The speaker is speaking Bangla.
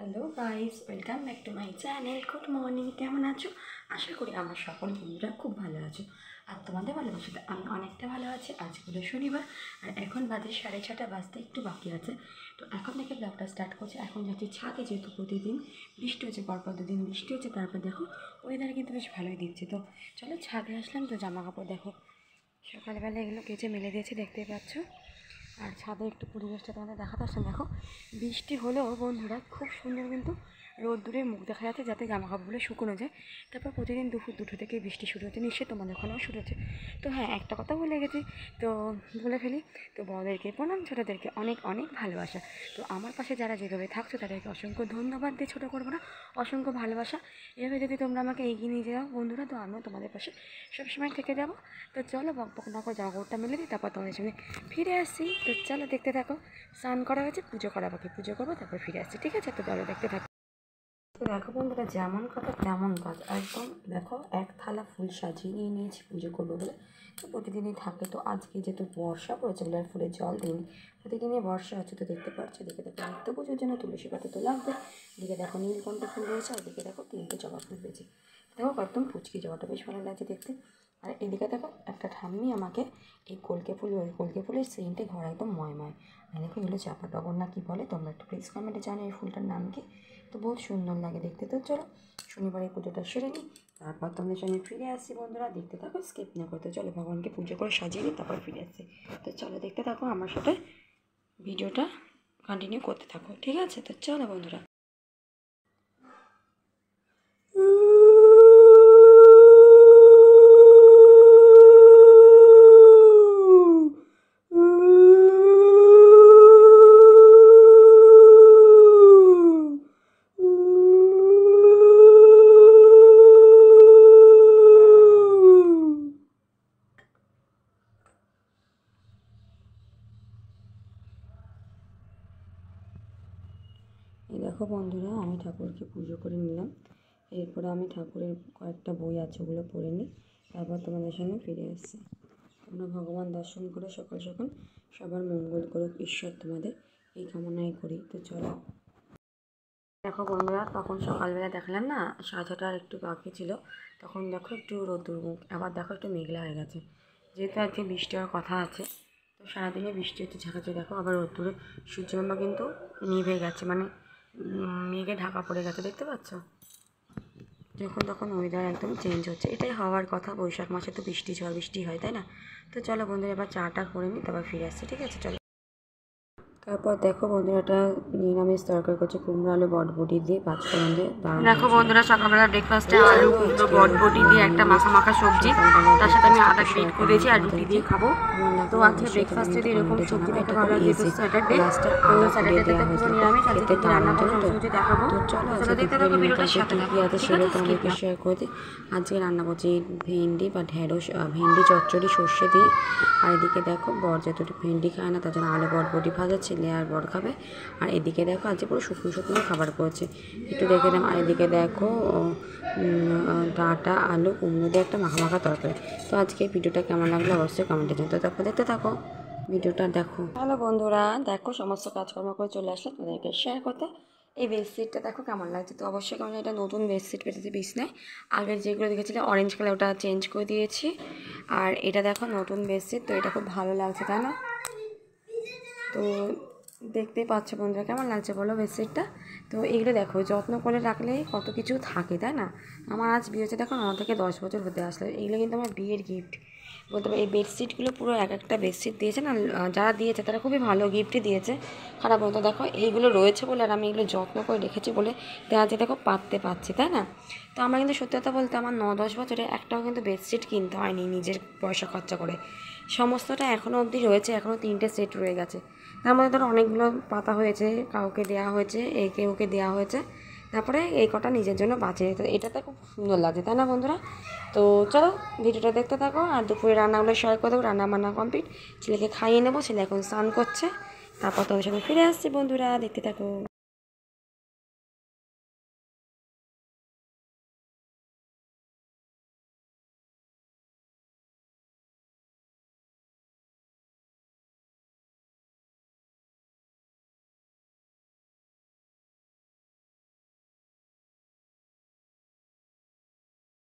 Hello guys, welcome back to my channel. Good morning, কেমন আছো? আশা করি আমার সকল বন্ধুরা খুব ভালো আছো। আর তোমাদের ভালোবাসাতে আমি অনেকটা ভালো আছি। আজ হলো শনিবার আর এখন বাজে 6:30 বাজতে একটু বাকি আছে। তো এখন থেকে ব্লগটা স্টার্ট করছি। এখন যাচ্ছি ছাদে, যেহেতু প্রতিদিন বৃষ্টি হচ্ছে, পরপর দুদিন বৃষ্টি হচ্ছে। তারপর দেখো ওয়েদার কিন্তু বেশ ভালোই দিচ্ছে। তো চলো ছাদে আসলাম। তো জামা কাপড় দেখো সকালবেলা এগুলো কেচে মেলে দিয়েছি, দেখতেই পাচ্ছ। আর ছাদে একটু পরিবেশটা তোমাদের দেখাতে আসলাম। দেখো বৃষ্টি হলেও বন্ধুরা খুব সুন্দর কিন্তু রোদ্দুরের মুখ দেখা যাচ্ছে, যাতে জামা কাপড়গুলো শুকনো যায়। তারপর প্রতিদিন দুপুর 2টো থেকে বৃষ্টি শুরু হচ্ছে, নিশ্চয়ই তোমাদের ওখানেও শুরু হচ্ছে। তো হ্যাঁ, একটা কথা বলে গেছি, তো বলে ফেলি। তো বড়দেরকে প্রণাম, ছোটোদেরকে অনেক অনেক ভালোবাসা। তো আমার পাশে যারা যেভাবে থাকছো তাদেরকে অসংখ্য ধন্যবাদ দিয়ে ছোটো করবো না, অসংখ্য ভালোবাসা। এভাবে যদি তোমরা আমাকে এগিয়ে নিয়ে যাও বন্ধুরা, তো আমিও তোমাদের পাশে সবসময় থেকে যাবো। তো চলো বকবক না করে জামা কাপড়টা মেলে দিই, তারপর তোমাদের সামনে ফিরে আসছি। তো চলো দেখতে থাকো। স্নান করা হয়েছে, পুজো করা বাকি, পুজো করবো তারপর ফিরে আসছি, ঠিক আছে? তো চলো দেখতে থাকো। তো দেখো বন্ধুরা, যেমন কথা তেমন কাজ। একদম দেখো, এক থালা ফুল সাজিয়ে নিয়ে নিয়েছি পুজো করবো বলে। তো প্রতিদিনই থাকে। তো আজকে যেহেতু বর্ষা পড়েছে বলে আর ফুলে জল দিইনি। প্রতিদিনই বর্ষা হচ্ছে, তো দেখতে পাচ্ছ। দেখে দেখো নিত্য পুজোর জন্য তুলসী পাতা তো লাগবে। দিকে দেখো নীলকণ্ঠ ফুল রয়েছে, আর দিকে দেখো 3টে জবা ফুল রয়েছে। দেখো একদম পুচকি জবাটা বেশ ভালো লাগছে দেখতে। আর এদিকে দেখো একটা ঠাম্মি আমাকে এই কলকে ফুলের সেন্টে ঘর একদম ময়ময়। দেখো এগুলো চাপা টগর না কি বলে, তোমরা একটু প্লিজ কমেন্টে জানো এই ফুলটার নাম কি। তো বহুত সুন্দর লাগে দেখতে। তো চলো শনিবারে পুজোটা সেরে নিই, তারপর তোমাদের সঙ্গে ফিরে আসছি বন্ধুরা। দেখতে থাকো, স্কিপ না করতে। চলো ভগবানকে পুজো করে সাজিয়ে নিই, তারপর ফিরে আসছি। তো চলো দেখতে থাকো, আমার সাথে ভিডিওটা কন্টিনিউ করতে থাকো, ঠিক আছে? তো চলো বন্ধুরা। এই দেখো বন্ধুরা, আমি ঠাকুরকে পুজো করে নিলাম। এরপরে আমি ঠাকুরের কয়েকটা বই আছে, ওগুলো পড়ে নিই, তারপর তোমাদের সঙ্গে ফিরে আসছি। তোমরা ভগবান দর্শন করে সকাল সকাল সবার মঙ্গল করুক ঈশ্বর, তোমাদের এই কামনাই করি। তো চলো দেখো বন্ধুরা, তখন সকালবেলা দেখলাম না 6:30 একটু বাকি ছিল, তখন দেখো একটু রোদ্দুর মুখ, আবার দেখো একটু মেঘলা হয়ে গেছে। যেহেতু আজকে বৃষ্টি হওয়ার কথা আছে, তো সারাদিনে বৃষ্টি হচ্ছে ঝাঁকাচ্ছে। দেখো আবার রোদ্দুরে সূর্যমামা কিন্তু নিভে গেছে, মানে মেঘে ঢাকা পড়ে গেছে, দেখতে পাচ্ছ? যখন তখন ওয়েদার একদম চেঞ্জ হচ্ছে, এটাই হওয়ার কথা। বৈশাখ মাসে তো বৃষ্টি ঝড় বৃষ্টি হয়, তাই না? তো চলো বন্ধুরা, এবার চাটা করে নিই, তারপর ফিরে আসছি, ঠিক আছে? চলো। তারপর দেখো বন্ধুরা, এটা নিরামিষ তরকারি করছে, কুমড়ো আলু বটবটি দিয়ে পাঁচফোড়ন দিয়ে। দেখো বন্ধুরা, সকালবেলা ব্রেকফাস্টে আলু কুমড়ো বটবটি দিয়ে একটা মাখা মাখা সবজি, তার সাথে আমি আদা গ্রেট করে দিয়েছি আর রুটি দিয়ে খাবো। তো আজকে ব্রেকফাস্টে যদি এরকম সবজি খেতে ভালো লাগে, যেহেতু স্যাটারডে, তো স্যাটারডেতে তো পুরো নিরামিষ। আজকে কী রান্না করবো সবজি দেখাবো। চলো দেখতে থাকো, ভিডিওটা সাথে থাকো, ঠিক আছে? তোমাদেরকে শেয়ার করে দিই। আজকে রান্না করছি ভেন্ডি বা ঢেঁড়স, ভেন্ডি চচ্চড়ি সর্ষে দিয়ে। আর এদিকে দেখো বর যেহেতু ভেন্ডি খায় না, তার জন্য আলু বটবটি ভাজা, ছেলে আর বর খাবে। আর এদিকে দেখো আজকে পুরো শুকনো শুকনো খাবার করেছে, একটু দেখে নাও। আর এদিকে দেখো ডাঁটা আলু কুমড়ো দিয়ে একটা মাখা মাখা তরকারি। তো আজকে ভিডিওটা কেমন লাগলো অবশ্যই কমেন্টে জানাতে। তো তারপর দেখতে থাকো, ভিডিওটা দেখো। হ্যালো বন্ধুরা, দেখো সমস্ত কাজকর্ম করে চলে আসলাম তোমাদেরকে শেয়ার করতে। এই বেডশিটটা দেখো কেমন লাগছে। তো অবশ্যই কেমন, এটা নতুন বেডশিট পেতেছি বিছনায়। আগের যেগুলো দেখেছিলে অরেঞ্জ কালার, ওটা চেঞ্জ করে দিয়েছি। আর এটা দেখো নতুন বেডশিট, তো এটা খুব ভালো লাগছে, তাই না? তো দেখতেই পাচ্ছ বন্ধুরা, কেমন লাগছে বলো বেডশিটটা? তো এইগুলো দেখো যত্ন করে রাখলে কত কিছু থাকে, তাই না? আমার আজ বিয়ে হচ্ছে দেখো 9 থেকে 10 বছর হতে আসলো। এইগুলো কিন্তু আমার বিয়ের গিফট বলতে পারি। এই বেডশিটগুলো পুরো এক একটা বেডশিট দিয়েছে না, যারা দিয়েছে তারা খুবই ভালো গিফটই দিয়েছে, খারাপ বলতো। দেখো এইগুলো রয়েছে বলে আর আমি এগুলো যত্ন করে রেখেছি বলে দেখা যায় দেখো পাততে পারছি, তাই না? তো আমার কিন্তু সত্যি কথা বলতে আমার 9-10 বছরে একটাও কিন্তু বেডশিট কিনতে হয়নি নিজের পয়সা খরচা করে। সমস্তটা এখনও অবধি রয়েছে, এখনও 3টে সেট রয়ে গেছে। তার মধ্যে ধরো অনেকগুলো পাতা হয়েছে, কাউকে দেওয়া হয়েছে, একে ওকে দেওয়া হয়েছে, তারপরে এই কটা নিজের জন্য বাঁচিয়ে নিতে। এটাতে খুব সুন্দর লাগছে, তাই না বন্ধুরা? তো চলো ভিডিওটা দেখতে থাকো। আর দুপুরে রান্নাগুলো শেয়ার করে দেবো, রান্না বান্না কমপ্লিট, ছেলেকে খাইয়ে নেবো, ছেলে এখন স্নান করছে, তারপর তোমাদের সাথে ফিরে আসছি বন্ধুরা, দেখতে থাকো।